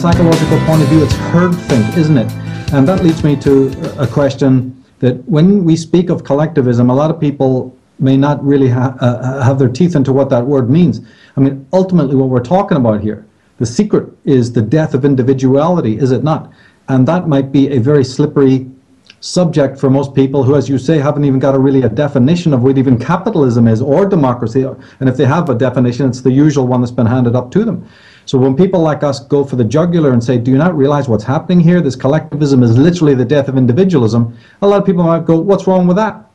psychological point of view, it's herd think, isn't it? And that leads me to a question that when we speak of collectivism, a lot of people may not really have their teeth into what that word means. I mean, ultimately what we're talking about here, the secret is the death of individuality, is it not? And that might be a very slippery subject for most people who, as you say, haven't even got a definition of what even capitalism is or democracy. And if they have a definition, it's the usual one that's been handed up to them. So when people like us go for the jugular and say, do you not realize what's happening here? This collectivism is literally the death of individualism. A lot of people might go, what's wrong with that?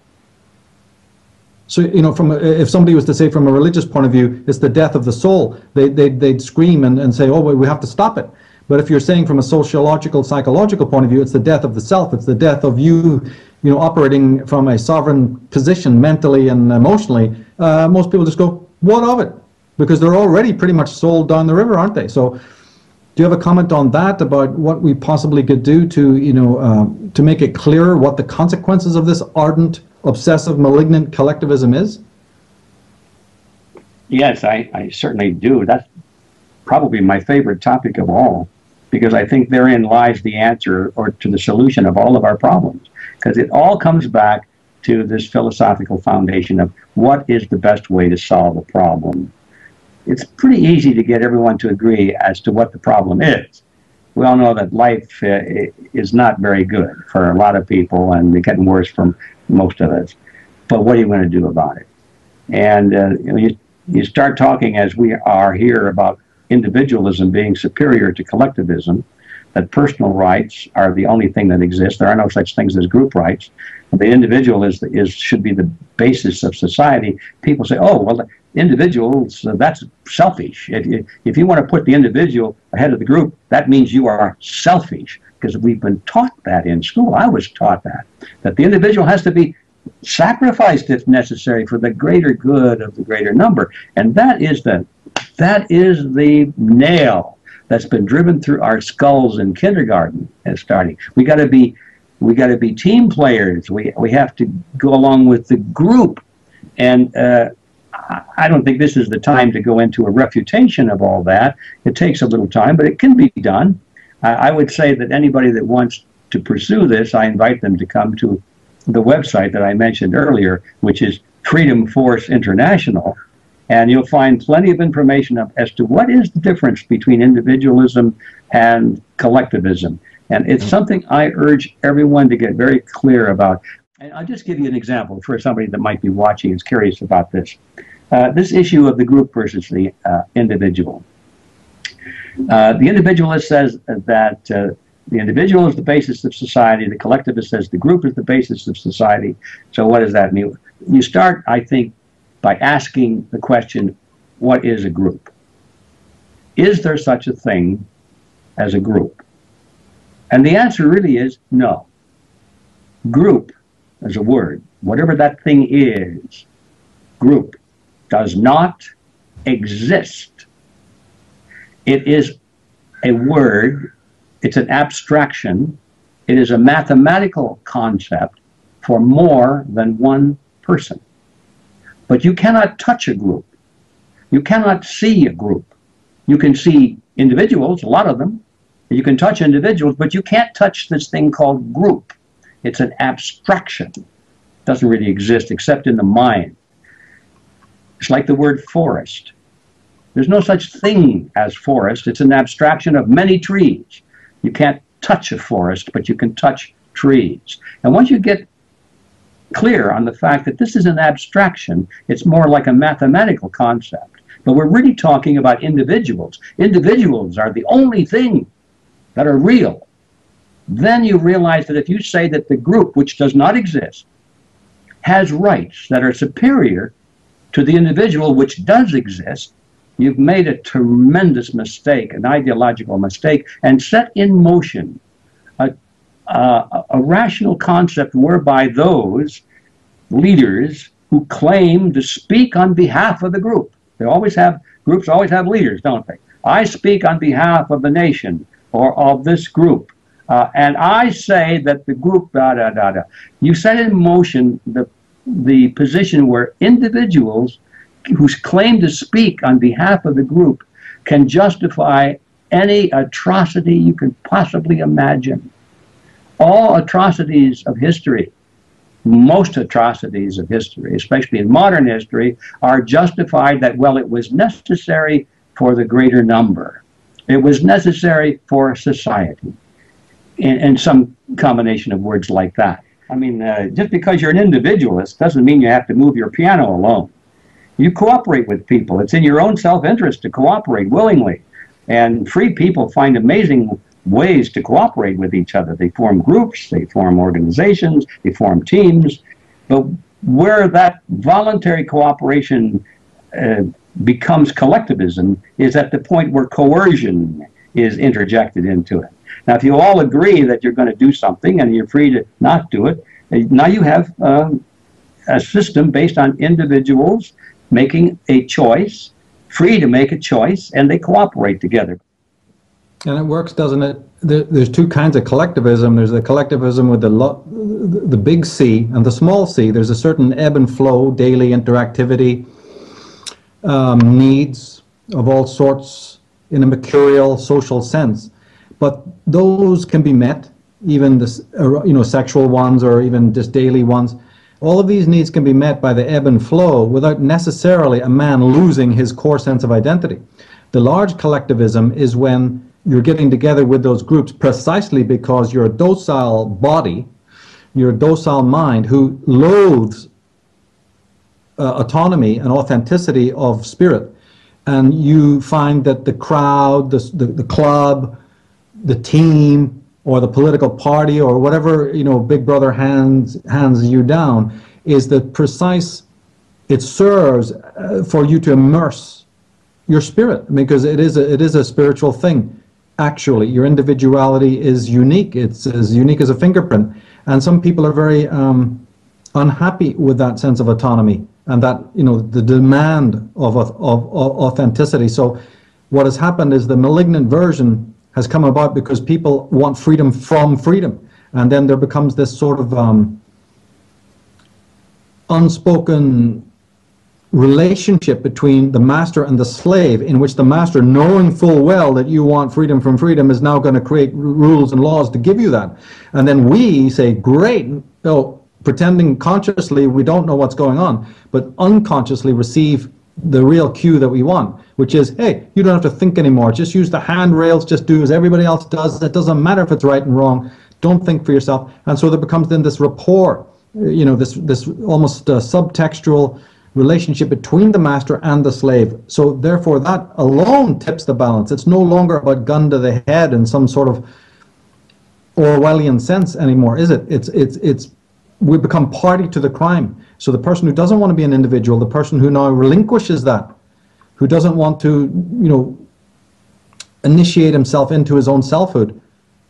So, you know, if somebody was to say from a religious point of view, it's the death of the soul, they'd scream and say, oh, well, we have to stop it. But if you're saying from a sociological, psychological point of view, it's the death of the self, it's the death of you, you know, operating from a sovereign position mentally and emotionally, most people just go, what of it? Because they're already pretty much sold down the river, aren't they? So do you have a comment on that, about what we possibly could do to, you know, to make it clearer what the consequences of this ardent, obsessive, malignant collectivism is? Yes, I certainly do. That's probably my favorite topic of all, because I think therein lies the answer or to the solution of all of our problems, because it all comes back to this philosophical foundation of what is the best way to solve a problem. It's pretty easy to get everyone to agree as to what the problem is. We all know that life is not very good for a lot of people, and it's getting worse for most of us. But what are you going to do about it? And you know, you start talking, as we are here, about individualism being superior to collectivism, that personal rights are the only thing that exists. There are no such things as group rights. The individual should be the basis of society. People say, oh, well, the individuals, that's selfish. If you want to put the individual ahead of the group, that means you are selfish, because we've been taught that in school. I was taught that the individual has to be sacrificed if necessary for the greater good of the greater number. And that is the nail that's been driven through our skulls in kindergarten and starting. We got to be team players. We have to go along with the group. And I don't think this is the time to go into a refutation of all that. It takes a little time, but it can be done. I would say that anybody that wants to pursue this, I invite them to come to the website that I mentioned earlier, which is Freedom Force International. And you'll find plenty of information as to what is the difference between individualism and collectivism. And it's something I urge everyone to get very clear about. And I'll just give you an example for somebody that might be watching and is curious about this. This issue of the group versus the individual. The individualist says that the individual is the basis of society. The collectivist says the group is the basis of society. So what does that mean? You start, I think, by asking the question, what is a group? Is there such a thing as a group? And the answer really is no. Group, as a word, whatever that thing is, group, does not exist. It is a word, it's an abstraction, it is a mathematical concept for more than one person. But you cannot touch a group. You cannot see a group. You can see individuals, a lot of them. You can touch individuals, but you can't touch this thing called group. It's an abstraction. It doesn't really exist except in the mind. It's like the word forest. There's no such thing as forest. It's an abstraction of many trees. You can't touch a forest, but you can touch trees. And once you get clear on the fact that this is an abstraction, it's more like a mathematical concept. But we're really talking about individuals. Individuals are the only thing that are real. Then you realize that if you say that the group, which does not exist, has rights that are superior to the individual, which does exist, you've made a tremendous mistake, an ideological mistake, and set in motion a rational concept whereby those leaders who claim to speak on behalf of the group, groups always have leaders, don't they? I speak on behalf of the nation or of this group, and I say that the group, You set in motion the position where individuals who claim to speak on behalf of the group can justify any atrocity you could possibly imagine. All atrocities of history, most atrocities of history, especially in modern history, are justified that, well, it was necessary for the greater number. It was necessary for society, and some combination of words like that. I mean, just because you're an individualist doesn't mean you have to move your piano alone. You cooperate with people. It's in your own self-interest to cooperate willingly. And free people find amazing ways to cooperate with each other. They form groups, they form organizations, they form teams. But where that voluntary cooperation becomes collectivism is at the point where coercion is interjected into it. Now, if you all agree that you're going to do something and you're free to not do it, now you have a system based on individuals making a choice, free to make a choice, and they cooperate together. And it works, doesn't it? There's two kinds of collectivism. There's the collectivism with the big C and the small c. There's a certain ebb and flow, daily interactivity, needs of all sorts in a mercurial social sense. But those can be met, even the sexual ones or even just daily ones. All of these needs can be met by the ebb and flow without necessarily a man losing his core sense of identity. The large collectivism is when you're getting together with those groups precisely because you're a docile body, you're a docile mind who loathes autonomy and authenticity of spirit. And you find that the crowd, the club, the team, or the political party, or whatever, Big Brother hands you down, is the precise, it serves for you to immerse your spirit, because it is a spiritual thing. Actually, your individuality is unique. It's as unique as a fingerprint. And some people are very unhappy with that sense of autonomy and that, the demand of authenticity. So what has happened is the malignant version has come about because people want freedom from freedom. And then there becomes this sort of unspoken relationship between the master and the slave, in which the master, knowing full well that you want freedom from freedom, is now going to create rules and laws to give you that. And then we say, great, pretending consciously we don't know what's going on, but unconsciously receive the real cue that we want, which is, hey, you don't have to think anymore. Just use the handrails. Just do as everybody else does. It doesn't matter if it's right and wrong. Don't think for yourself. And so there becomes then this rapport, this almost subtextual relationship between the master and the slave. So therefore that alone tips the balance. It's no longer about gun to the head in some sort of Orwellian sense anymore, is it? It's we become party to the crime. So the person who doesn't want to be an individual, the person who now relinquishes that, who doesn't want to, initiate himself into his own selfhood,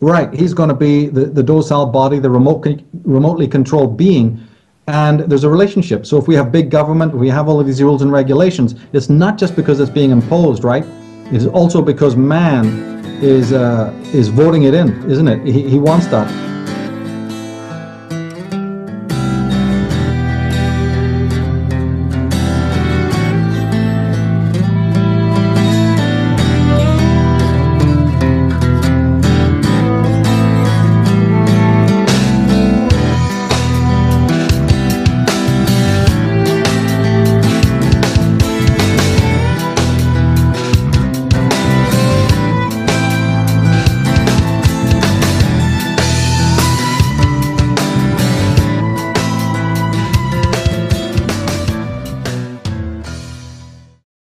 right, he's going to be the docile body, the remotely controlled being, and there's a relationship. So if we have big government, we have all of these rules and regulations, it's not just because it's being imposed, right? It's also because man is voting it in, isn't it? He wants that.